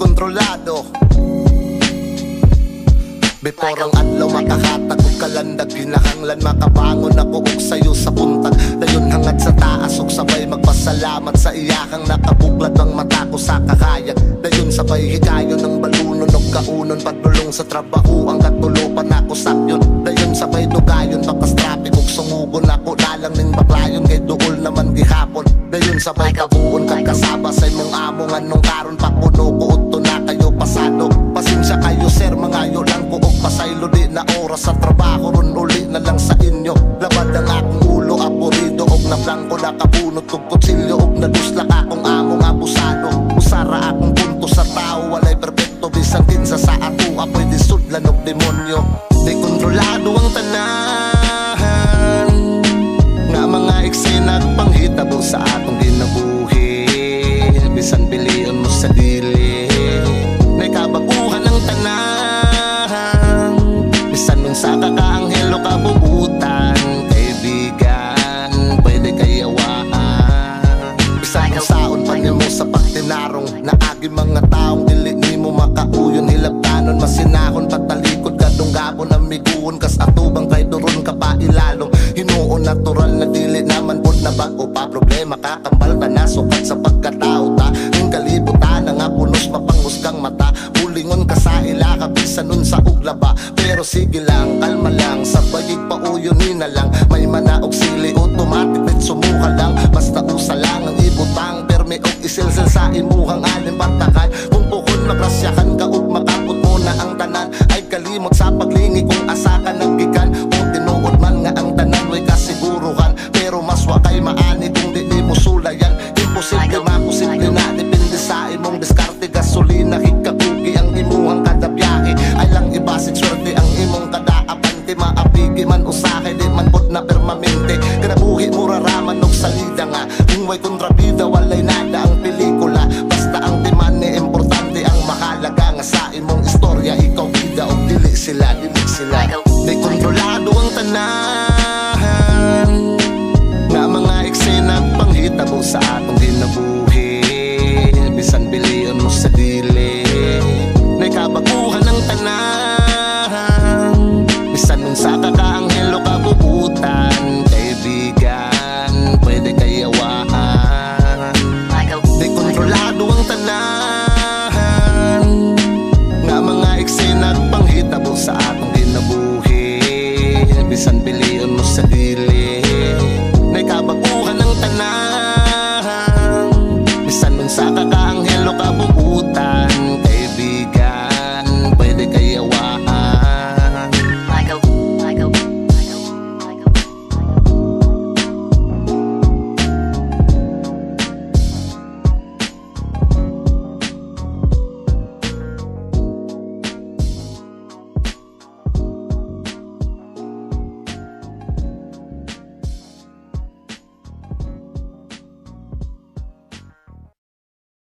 kontrolado. Before ang adlaw makakatagog kalandag, kinahanglan makabangon ako og sayo sa buntag. Dayon hangad sa taas ug sabay magpasalamat sa iyakang nakabuklad ang mata ko sa kakayag. Dayon sabay higayon ng balunon og kaunon pagdulong sa trabaho ang katulupan ako sakyon. Dayon sabay dugayon papas traffic ug sungugon ako dalang ning baklayon kay duol naman gihapon. Dayon sabay kabuon kag kasaba sa imong amo nganong karon pakuno ko udto na kayo pasado. Pasensya kayo sir, mangayo lang ko og pasaylo di na oras sa trabaho ron uli na lang sa inyo. Labad ang akong ulo aporido og nablangko nakabunot og kutsilyo og nadusla akong among abusado. Usara akong punto sa tao walay perpekto bisan kinsa sa ato apoy disudlan og demonyo. Di kontrolado ang tanan nga mga eksena panghitabo sa atong ginabuhi. Bisan pilion mo sa dili may kabaguhan ng tanan. Bisan nung sa kakaanghelo kabubutan, kaibigan, pwede kayawaan. Bisan nung saon pa niyo mo sa pagtinarong na agi mga taong dili ni mo makauyon. Hilabtanon, masinahon, patalikod, kadunggabon, amiguon. Kas atubang kay duron ka pa ilalong hinuon, natural na dili naman pod na bago pa problema. Kakambal ka na sukat sa pagkatao ta. Yung kalibutan na nga punos mapanghusgang mata. Bulingon ka sa ila, kabisa nun sa uglaba. Pero sige lang, kalma lang, sabayig pauyonin na lang. May manaog sili, automatic bet sumuka lang. Basta usa lang ang ibutang, perme og isilsil sa imuhang alim patakan. Kung pukon magrasyakan ka ug makapot mo na ang tanan, ay kalimot sa paglingi kung asa ka naggikan. O tinuod man nga ang tanan, way kasiguruhan. Pero mas wakay maani kung di mo sulayan. Imposible maposible na, depende sa imong diskarte. Gasolina, hikakugi ang imuhang kada biyahe. Ay lang ibasig swerte ang imong kada apante. Maapigi man usahay, di man pod na permanente. Kinabuhi mo raraman og salida nga. Kung way kontrabida, walay nada ang pelikula. Basta ang timane, importante ang mahalaga nga sa imong istorya. Ikaw bida o dili sila, dili sila. Di kontrolado ang tanan nga mga eksena panghitabo sa ato